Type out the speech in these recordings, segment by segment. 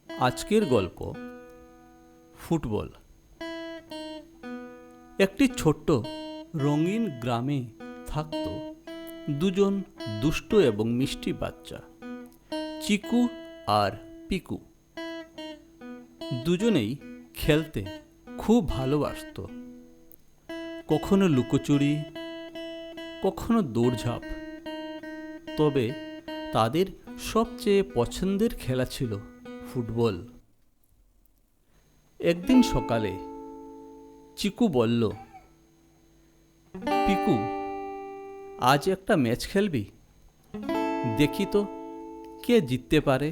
আজকের গল্প ফুটবল। একটি ছোট্ট রঙিন গ্রামে থাকত দুজন দুষ্ট এবং মিষ্টি বাচ্চা, চিকু আর পিকু। দুজনেই খেলতে খুব ভালোবাসত। কখনো লুকোচুরি, কখনো দৌড়ঝাঁপ। তবে তাদের সবচেয়ে পছন্দের খেলা ছিল ফুটবল। একদিন সকালে চিকু বলল, পিকু, আজ একটা ম্যাচ খেলবি? দেখি তো কে জিততে পারে।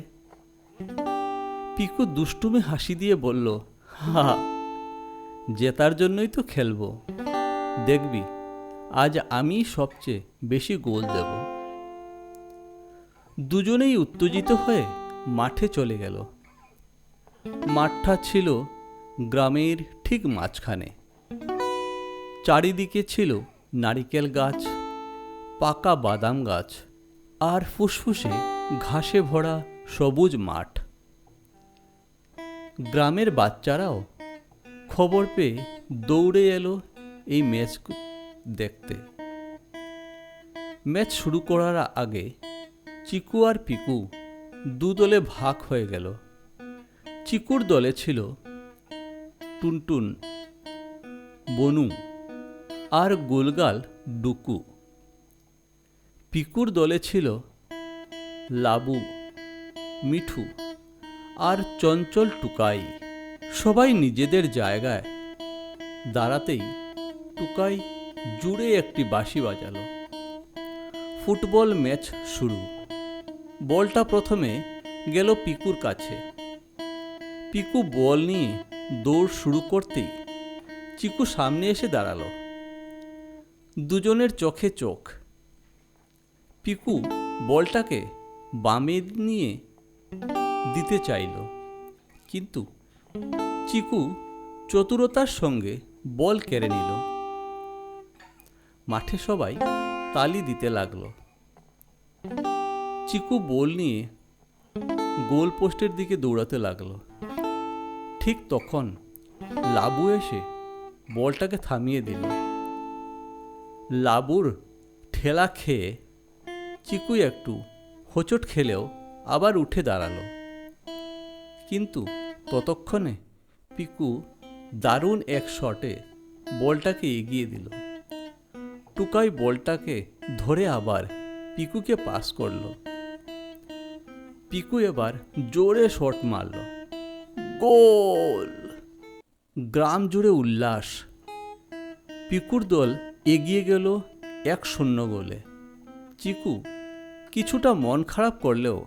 পিকু দুষ্টুমি হাসি দিয়ে বলল, হা, জেতার জন্যই তো খেলবো। দেখবি আজ আমি সবচেয়ে বেশি গোল দেব। দুজনেই উত্তেজিত হয়ে মাঠে চলে গেল। মাঠটা ছিল গ্রামের ঠিক মাঝখানে। চারিদিকে ছিল নারিকেল গাছ, পাকা বাদাম গাছ আর ফুসফুসে ঘাসে ভরা সবুজ মাঠ। গ্রামের বাচ্চারাও খবর পেয়ে দৌড়ে এলো এই ম্যাচ দেখতে। ম্যাচ শুরু করার আগে চিকু আর পিকু দু দলে ভাগ হয়ে গেল। চিকুর দলে ছিল টুনটুন, বনু আর গোলগাল ডুকু। পিকুর দলে ছিল লাবু, মিঠু আর চঞ্চল টুকাই। সবাই নিজেদের জায়গায় দাঁড়াতেই টুকাই জুড়ে একটি বাঁশি বাজালো। ফুটবল ম্যাচ শুরু। বলটা প্রথমে গেল পিকুর কাছে। পিকু বল নিয়ে দৌড় শুরু করতেই চিকু সামনে এসে দাঁড়ালো। দুজনের চোখে চোখ। পিকু বলটাকে বামে নিয়ে দিতে চাইল, কিন্তু চিকু চতুরতার সঙ্গে বল কেড়ে নিল। মাঠে সবাই তালি দিতে লাগলো। চিকু বল নিয়ে গোল পোস্টের দিকে দৌড়াতে লাগলো। ঠিক তখন লাবু এসে বলটাকে থামিয়ে দিল। লাবুর ঠেলা খেয়ে চিকু একটু হোঁচট খেলেও আবার উঠে দাঁড়ালো। কিন্তু ততক্ষণে পিকু দারুণ এক শটে বলটাকে এগিয়ে দিল। টুকাই বলটাকে ধরে আবার পিকুকে পাস করল। পিকু এবার জোরে শট মারল। গোল! গ্রাম জুড়ে উল্লাস। পিকুর দল এগিয়ে গেল 1-0 গোলে। চিকু কিছুটা মন খারাপ করলেও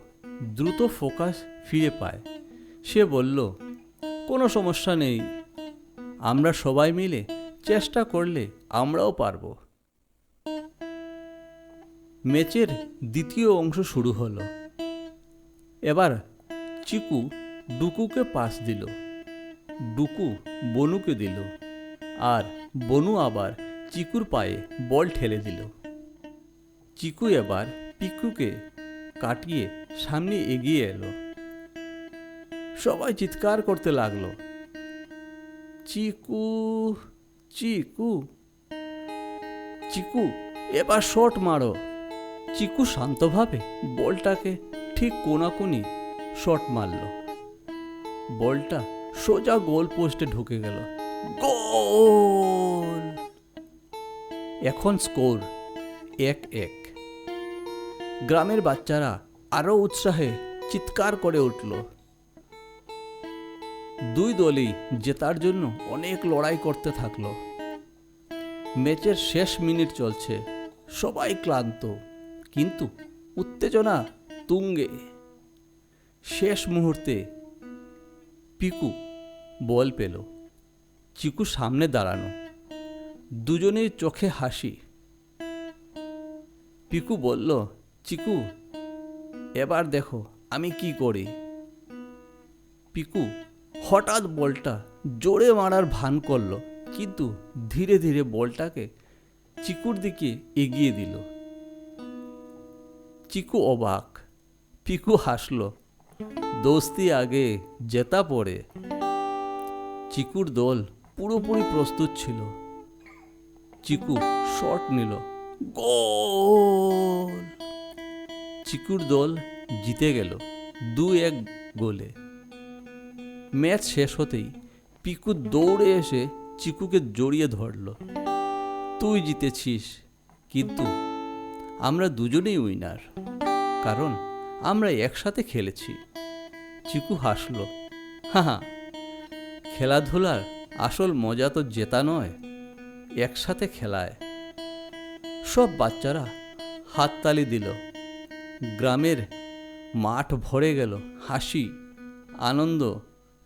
দ্রুত ফোকাস ফিরে পায়। সে বলল, কোনো সমস্যা নেই, আমরা সবাই মিলে চেষ্টা করলে আমরাও পারব। ম্যাচের দ্বিতীয় অংশ শুরু হলো। এবার চিকু ডুকুকে পাস দিল, ডুকু বনুকে দিল, আর বনু আবার চিকুর পায়ে বল ঠেলে দিল। চিকু এবার পিকুকে কাটিয়ে সামনে এগিয়ে এলো। সবাই চিৎকার করতে লাগলো, চিকু, চিকু, চিকু, এবার শট মারো। চিকু শান্তভাবে বলটাকে ঠিক কোনাকুনি শট মারল। বলটা সোজা গোল পোস্টে ঢুকে গেল। গোল! এখন স্কোর 1-1। গ্রামের বাচ্চারা আরো উৎসাহে চিৎকার করে উঠল। দুই দলই জেতার জন্য অনেক লড়াই করতে থাকলো। ম্যাচের শেষ মিনিট চলছে। সবাই ক্লান্ত, কিন্তু উত্তেজনা তুঙ্গে। শেষ মুহূর্তে পিকু বল পেল। চিকু সামনে দাঁড়ানো, দুজনের চোখে হাসি। পিকু বলল, চিকু, এবার দেখো আমি কি করি। পিকু হঠাৎ বলটা জোরে মারার ভান করল, কিন্তু ধীরে ধীরে বলটাকে চিকুর দিকে এগিয়ে দিল। চিকু অবাক, পিকু হাসল। দোস্তি আগে জেতা পড়ে। চিকুর দল পুরোপুরি প্রস্তুত ছিল। চিকু শট নিল, গোল! চিকুর দল জিতে গেল 2-1 গোলে। ম্যাচ শেষ হতেই পিকু দৌড়ে এসে চিকুকে জড়িয়ে ধরল। তুই জিতেছিস, কিন্তু আমরা দুজনেই উইনার, কারণ আমরা একসাথে খেলেছি। চিকু হাসল, হা, খেলাধুলার আসল মজা তো জেতা নয়, একসাথে খেলায়। সব বাচ্চারা হাততালি দিল। গ্রামের মাঠ ভরে গেল হাসি, আনন্দ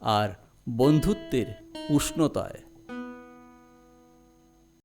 আর বন্ধুত্বের উষ্ণতায়।